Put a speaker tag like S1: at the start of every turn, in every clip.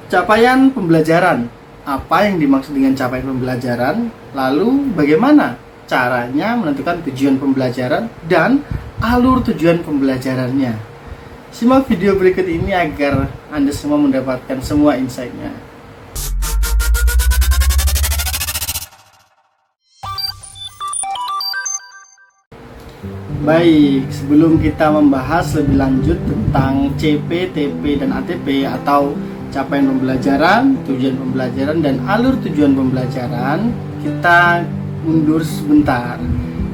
S1: Capaian pembelajaran. Apa yang dimaksud dengan capaian pembelajaran? Lalu bagaimana caranya menentukan tujuan pembelajaran dan alur tujuan pembelajarannya? Simak video berikut ini agar Anda semua mendapatkan semua insight-nya. Baik, sebelum kita membahas lebih lanjut tentang CP, TP, dan ATP atau capaian pembelajaran, tujuan pembelajaran, dan alur tujuan pembelajaran, kita mundur sebentar.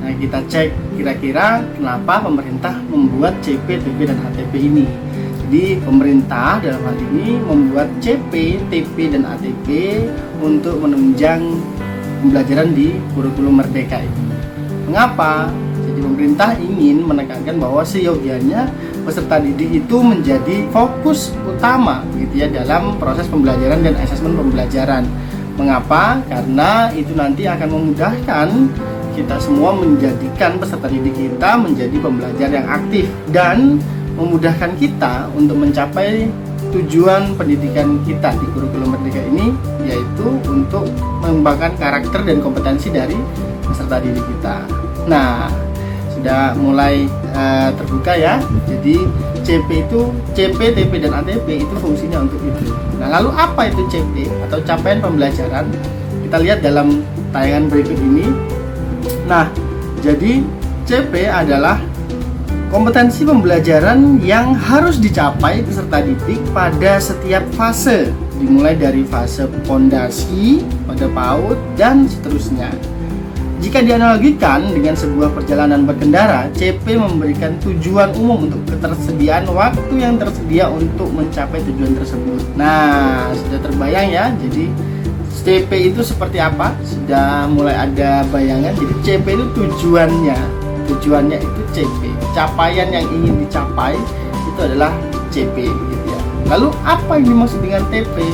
S1: Nah, kita cek kira-kira kenapa pemerintah membuat CP, TP, dan ATP ini. Jadi, pemerintah dalam hal ini membuat CP, TP, dan ATP untuk menunjang pembelajaran di kurikulum Merdeka ini. Mengapa? Jadi pemerintah ingin menekankan bahwa seyogianya peserta didik itu menjadi fokus utama gitu ya dalam proses pembelajaran dan asesmen pembelajaran. Mengapa? Karena itu nanti akan memudahkan kita semua menjadikan peserta didik kita menjadi pembelajar yang aktif dan memudahkan kita untuk mencapai tujuan pendidikan kita di kurikulum Merdeka ini, yaitu untuk mengembangkan karakter dan kompetensi dari peserta didik kita. Nah, sudah mulai terbuka ya. Jadi CP, TP, dan ATP itu fungsinya untuk itu. Nah, lalu apa itu CP atau capaian pembelajaran? Kita lihat dalam tayangan berikut ini. Nah, jadi CP adalah kompetensi pembelajaran yang harus dicapai peserta didik pada setiap fase, dimulai dari fase pondasi, pada PAUD, dan seterusnya. Jika dianalogikan dengan sebuah perjalanan berkendara, CP memberikan tujuan umum untuk ketersediaan waktu yang tersedia untuk mencapai tujuan tersebut. Nah, sudah terbayang ya, jadi CP itu seperti apa? Sudah mulai ada bayangan. Jadi CP itu tujuannya itu CP. Capaian yang ingin dicapai itu adalah CP gitu ya. Lalu apa yang dimaksud dengan TP?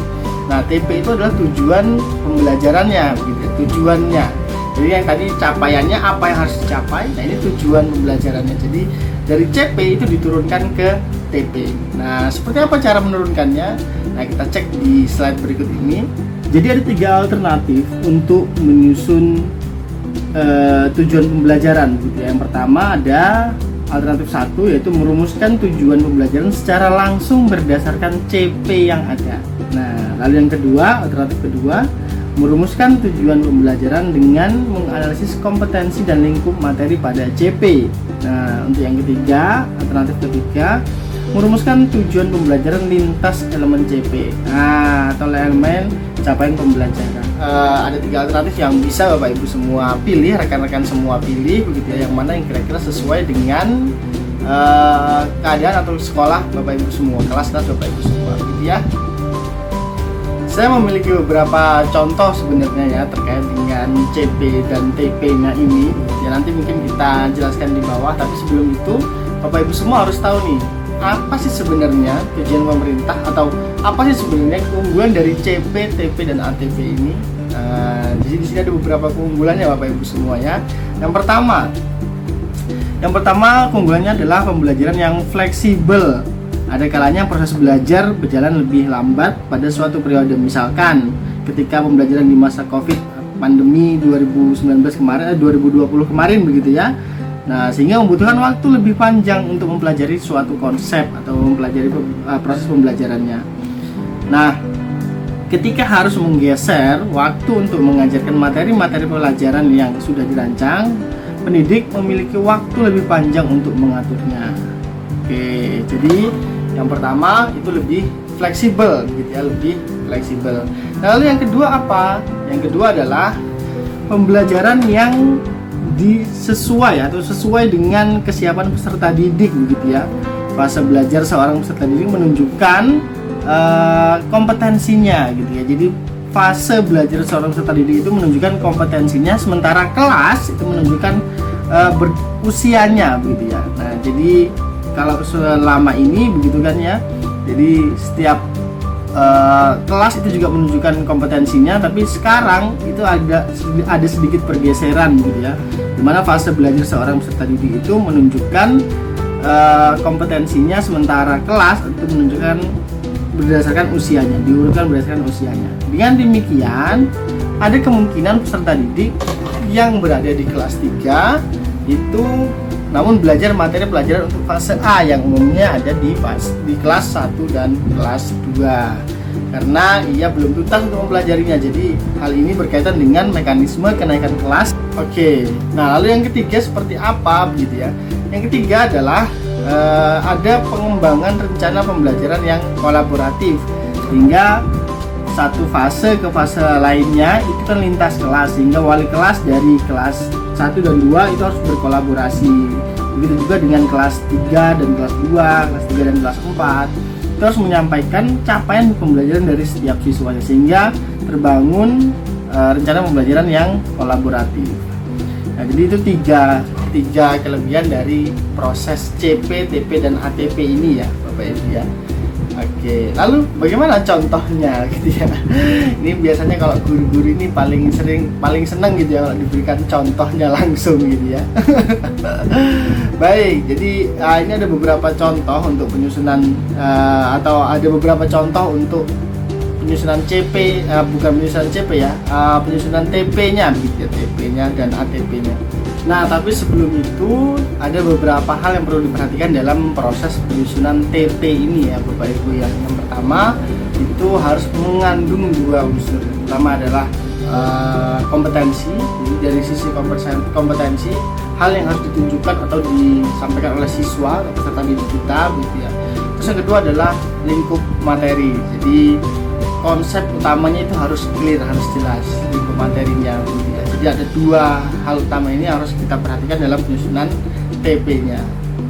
S1: Nah, TP itu adalah tujuan pembelajarannya gitu ya, tujuannya. Jadi yang tadi capaiannya apa yang harus dicapai, nah ini tujuan pembelajarannya. Jadi dari CP itu diturunkan ke TP. Nah, seperti apa cara menurunkannya? Nah, kita cek di slide berikut ini. Jadi ada 3 alternatif untuk menyusun tujuan pembelajaran gitu ya. Yang pertama ada alternatif 1, yaitu merumuskan tujuan pembelajaran secara langsung berdasarkan CP yang ada. Nah, lalu yang kedua, alternatif kedua, merumuskan tujuan pembelajaran dengan menganalisis kompetensi dan lingkup materi pada CP. Nah, untuk yang ketiga, alternatif ketiga, merumuskan tujuan pembelajaran lintas elemen CP. Nah, atau elemen capaian pembelajaran. Ada 3 alternatif yang bisa Bapak Ibu semua pilih, rekan-rekan semua pilih begitu ya, yang mana yang kira-kira sesuai dengan keadaan atau sekolah Bapak Ibu semua, kelas Bapak Ibu semua gitu ya. Saya memiliki beberapa contoh sebenarnya ya terkait dengan CP dan TP-nya ini. Ya, nanti mungkin kita jelaskan di bawah, tapi sebelum itu Bapak Ibu semua harus tahu nih, apa sih sebenarnya tujuan pemerintah atau apa sih sebenarnya keunggulan dari CP, TP, dan ATP ini. Jadi di sini ada beberapa keunggulannya Bapak Ibu semua ya. Yang pertama keunggulannya adalah pembelajaran yang fleksibel. Ada kalanya proses belajar berjalan lebih lambat pada suatu periode, misalkan ketika pembelajaran di masa Covid pandemi 2020 kemarin begitu ya. Nah, sehingga membutuhkan waktu lebih panjang untuk mempelajari suatu konsep atau mempelajari proses pembelajarannya. Nah, ketika harus menggeser waktu untuk mengajarkan materi-materi pelajaran yang sudah dirancang, pendidik memiliki waktu lebih panjang untuk mengaturnya. Oke, jadi yang pertama itu lebih fleksibel gitu ya, lebih fleksibel. Lalu yang kedua apa? Yang kedua adalah pembelajaran yang sesuai dengan kesiapan peserta didik begitu ya. Fase belajar seorang peserta didik menunjukkan kompetensinya gitu ya. Jadi fase belajar seorang peserta didik itu menunjukkan kompetensinya, sementara kelas itu menunjukkan usianya begitu ya. Nah, jadi kalau selama ini begitu kan ya, jadi setiap kelas itu juga menunjukkan kompetensinya, tapi sekarang itu ada sedikit pergeseran gitu ya, dimana fase belajar seorang peserta didik itu menunjukkan kompetensinya, sementara kelas itu menunjukkan berdasarkan usianya, diurutkan berdasarkan usianya. Dengan demikian, ada kemungkinan peserta didik yang berada di kelas 3 itu namun belajar materi pelajaran untuk fase A yang umumnya ada di kelas 1 dan kelas 2 karena ia belum tuntas untuk mempelajarinya. Jadi hal ini berkaitan dengan mekanisme kenaikan kelas. Oke, nah lalu yang ketiga seperti apa begitu ya? Yang ketiga adalah ada pengembangan rencana pembelajaran yang kolaboratif sehingga satu fase ke fase lainnya itu kan lintas kelas, sehingga wali kelas dari kelas 1 dan 2 itu harus berkolaborasi. Begitu juga dengan kelas 3 dan kelas 2, kelas 3 dan kelas 4 itu harus menyampaikan capaian pembelajaran dari setiap siswanya sehingga terbangun rencana pembelajaran yang kolaboratif. Nah, jadi itu tiga kelebihan dari proses CP, TP, dan ATP ini ya Bapak Ibu ya. Oke, lalu bagaimana contohnya gitu ya? Ini biasanya kalau guru-guru ini paling senang gitu ya kalau diberikan contohnya langsung gitu ya. Baik, jadi ini ada beberapa contoh untuk penyusunan atau ada beberapa contoh untuk penyusunan CP, bukan penyusunan CP ya, penyusunan TP-nya gitu ya, TP-nya dan ATP-nya. Nah, tapi sebelum itu ada beberapa hal yang perlu diperhatikan dalam proses penyusunan TP ini ya Bapak Ibu ya. Yang pertama itu harus mengandung dua unsur. Yang pertama adalah kompetensi. Jadi dari sisi kompetensi, hal yang harus ditunjukkan atau disampaikan oleh siswa atau peserta didik kita gitu ya. Terus yang kedua adalah lingkup materi. Jadi konsep utamanya itu harus clear, harus jelas lingkup materinya gitu ya. Jadi ada dua hal utama ini harus kita perhatikan dalam penyusunan TP-nya.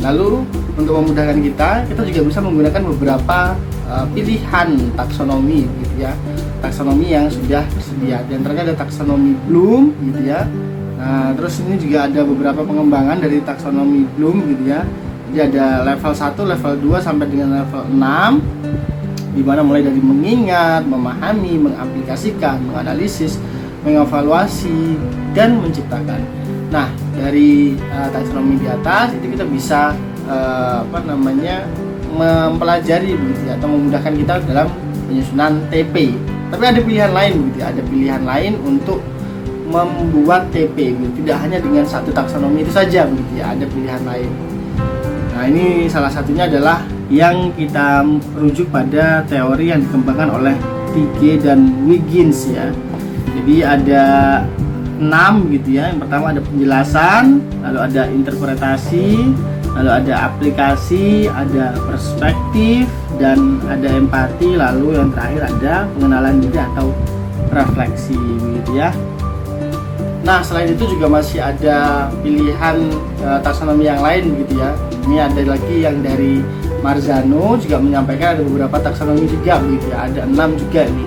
S1: Lalu untuk memudahkan kita juga bisa menggunakan beberapa pilihan taksonomi gitu ya. Taksonomi yang sudah tersedia. Di antaranya ada taksonomi Bloom gitu ya. Nah, terus ini juga ada beberapa pengembangan dari taksonomi Bloom gitu ya. Jadi ada level 1, level 2 sampai dengan level 6. Di mana mulai dari mengingat, memahami, mengaplikasikan, menganalisis, mengevaluasi, dan menciptakan. Nah, dari taksonomi di atas itu kita bisa mempelajari begitu ya, atau memudahkan kita dalam penyusunan TP. Tapi ada pilihan lain begitu ya, ada pilihan lain untuk membuat TP begitu. Tidak hanya dengan satu taksonomi itu saja begitu ya, ada pilihan lain. Nah, ini salah satunya adalah yang kita rujuk pada teori yang dikembangkan oleh Tighe dan Wiggins ya. Jadi ada 6 gitu ya. Yang pertama ada penjelasan, lalu ada interpretasi, lalu ada aplikasi, ada perspektif, dan ada empati, lalu yang terakhir ada pengenalan diri atau refleksi gitu ya. Nah, selain itu juga masih ada pilihan taksonomi yang lain gitu ya. Ini ada lagi yang dari Marzano juga menyampaikan ada beberapa taksonomi juga begitu ya. Ada 6 juga ini.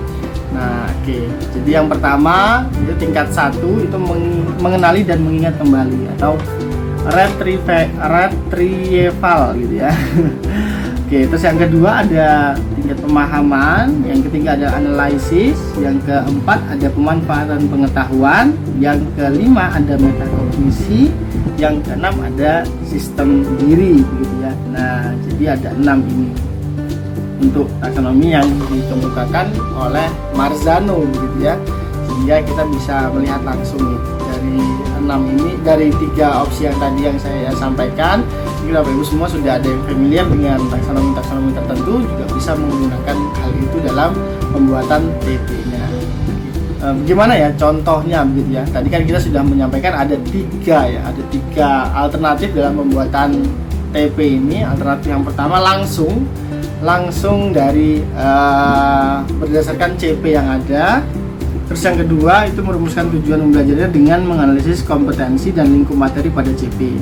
S1: Nah, oke. Jadi yang pertama itu tingkat 1 itu mengenali dan mengingat kembali atau retrieval gitu ya. Oke, terus yang kedua ada tingkat pemahaman, yang ketiga ada analisis, yang keempat ada pemanfaatan pengetahuan, yang kelima ada metakognisi, yang keenam ada sistem diri gitu ya. Nah, jadi ada 6 ini untuk taksonomi yang dikemukakan oleh Marzano gitu ya, sehingga kita bisa melihat langsung dari 6 ini, dari 3 opsi yang tadi yang saya sampaikan. Jadi Bapak Ibu semua sudah ada yang familiar dengan taksonomi tertentu, juga bisa menggunakan hal itu dalam pembuatan TP-nya. Bagaimana ya contohnya begitu ya? Tadi kan kita sudah menyampaikan ada 3 ya, ada 3 alternatif dalam pembuatan TP ini. Alternatif yang pertama langsung dari berdasarkan CP yang ada. Terus yang kedua itu merumuskan tujuan pembelajarannya dengan menganalisis kompetensi dan lingkup materi pada CP.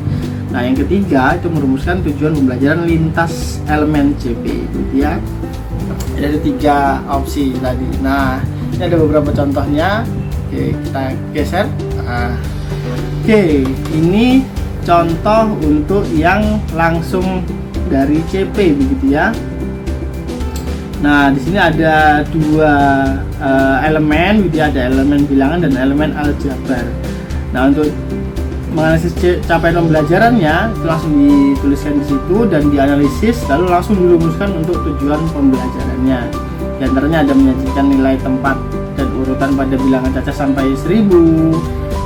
S1: Nah, yang ketiga itu merumuskan tujuan pembelajaran lintas elemen CP gitu ya. Ada 3 opsi tadi. Nah, ini ada beberapa contohnya. Oke, kita geser. Oke, ini contoh untuk yang langsung dari CP begitu ya. Nah, di sini ada 2 elemen, ada elemen bilangan dan elemen aljabar. Nah, untuk menganalisis capaian pembelajarannya itu langsung dituliskan di situ dan dianalisis, lalu langsung dirumuskan untuk tujuan pembelajarannya. Di antaranya ada menyajikan nilai tempat dan urutan pada bilangan caca sampai 1000,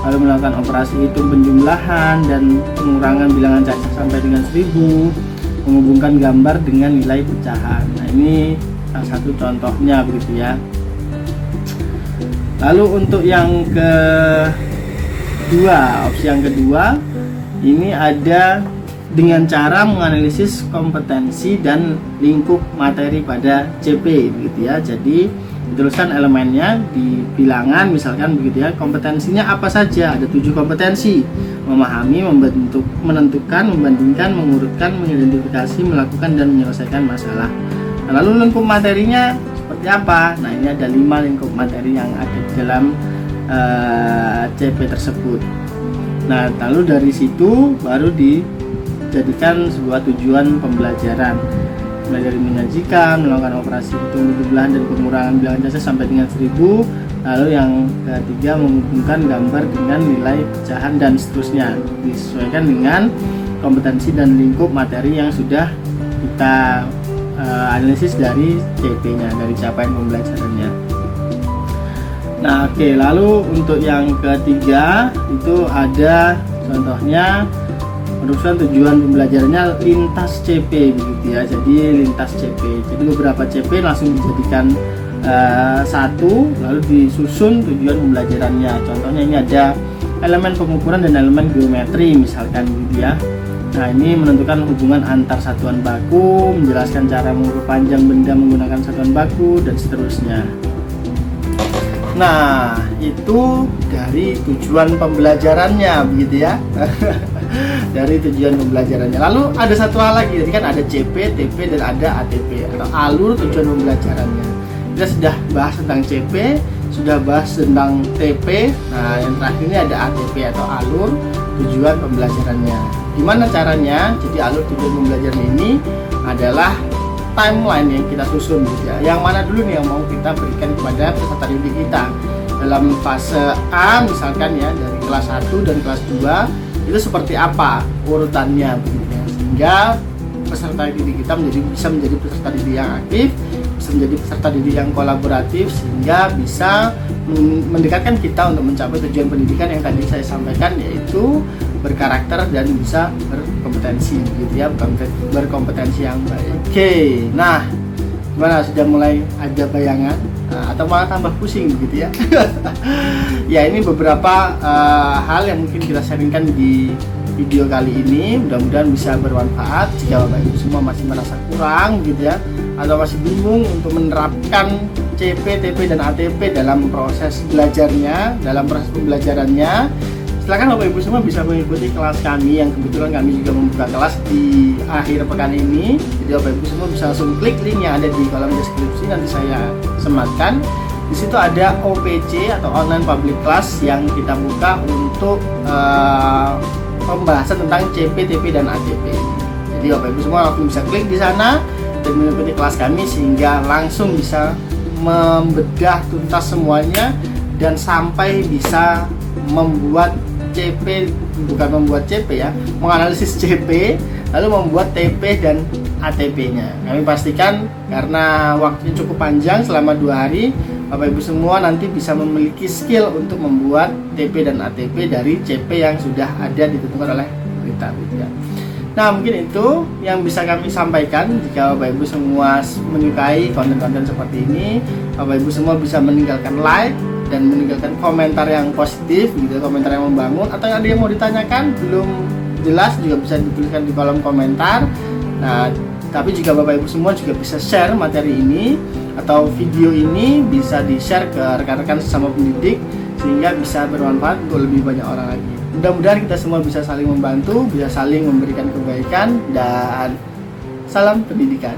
S1: lalu melakukan operasi hitung penjumlahan dan pengurangan bilangan caca sampai dengan 1000, menghubungkan gambar dengan nilai pecahan. Nah, ini salah satu contohnya begitu ya. Lalu untuk yang kedua, opsi yang kedua ini ada dengan cara menganalisis kompetensi dan lingkup materi pada CP begitu ya. Jadi dituliskan elemennya di bilangan misalkan begitu ya. Kompetensinya apa saja? Ada 7 kompetensi: memahami, menentukan, membandingkan, mengurutkan, mengidentifikasi, melakukan dan menyelesaikan masalah. Nah, lalu lingkup materinya seperti apa? Nah, ini ada 5 lingkup materi yang ada di dalam CP tersebut. Nah, lalu dari situ baru dijadikan sebuah tujuan pembelajaran, mulai dari menyajikan, melakukan operasi hitung penjumlahan dan pengurangan bilangan caca sampai dengan 1000. Lalu yang ketiga menghubungkan gambar dengan nilai pecahan dan seterusnya, disesuaikan dengan kompetensi dan lingkup materi yang sudah kita analisis dari CP-nya, dari capaian pembelajarannya. Nah, oke, lalu untuk yang ketiga itu ada contohnya merumuskan tujuan pembelajarannya lintas CP begitu ya. Jadi lintas CP. Jadi beberapa CP langsung dijadikan satu, lalu disusun tujuan pembelajarannya. Contohnya ini ada elemen pengukuran dan elemen geometri misalkan gitu ya. Nah, ini menentukan hubungan antar satuan baku, menjelaskan cara mengukur panjang benda menggunakan satuan baku dan seterusnya. Nah, itu dari tujuan pembelajarannya begitu ya. Dari tujuan pembelajarannya. Lalu ada satu hal lagi, jadi kan ada CP, TP dan ada ATP atau alur tujuan pembelajarannya. Kita sudah bahas tentang CP, sudah bahas tentang TP. Nah, yang terakhir ini ada ATP atau alur tujuan pembelajarannya. Gimana caranya? Jadi alur tujuan pembelajaran ini adalah timeline yang kita susun gitu ya. Yang mana dulu nih yang mau kita berikan kepada peserta didik kita dalam fase A misalkan ya, dari kelas 1 dan kelas 2 itu seperti apa urutannya begitu ya. Sehingga peserta didik kita bisa menjadi peserta didik yang aktif, bisa menjadi peserta didik yang kolaboratif, sehingga bisa mendekatkan kita untuk mencapai tujuan pendidikan yang tadi saya sampaikan, yaitu berkarakter dan bisa berkompetensi gitu ya, berkompetensi yang baik. Oke, nah gimana, sudah mulai ada bayangan atau malah tambah pusing gitu ya? Ya, ini beberapa hal yang mungkin kita sharingkan di video kali ini. Mudah-mudahan bisa bermanfaat. Jika Bapak Ibu semua masih merasa kurang gitu ya, atau masih bingung untuk menerapkan CP, TP, dan ATP dalam proses belajarnya, dalam proses pembelajarannya, silakan Bapak Ibu semua bisa mengikuti kelas kami yang kebetulan kami juga membuka kelas di akhir pekan ini. Jadi Bapak Ibu semua bisa langsung klik link yang ada di kolom deskripsi, nanti saya sematkan. Di situ ada OPC atau online public class yang kita buka untuk pembahasan tentang CP, TP, dan ATP. Jadi Bapak Ibu semua langsung bisa klik di sana dan mengikuti kelas kami sehingga langsung bisa membedah tuntas semuanya dan sampai bisa membuat CP, bukan membuat CP ya, menganalisis CP lalu membuat TP dan ATP-nya. Kami pastikan karena waktunya cukup panjang selama 2 hari, Bapak Ibu semua nanti bisa memiliki skill untuk membuat TP dan ATP dari CP yang sudah ada ditentukan oleh pemerintah gitu ya. Nah, mungkin itu yang bisa kami sampaikan. Jika Bapak Ibu semua menyukai konten-konten seperti ini, Bapak Ibu semua bisa meninggalkan like dan meninggalkan komentar yang positif gitu, komentar yang membangun, atau ada yang mau ditanyakan belum jelas juga bisa dituliskan di kolom komentar. Nah, tapi juga Bapak Ibu semua juga bisa share materi ini atau video ini, bisa di-share ke rekan-rekan sesama pendidik sehingga bisa bermanfaat untuk lebih banyak orang lagi. Mudah-mudahan kita semua bisa saling membantu, bisa saling memberikan kebaikan, dan salam pendidikan.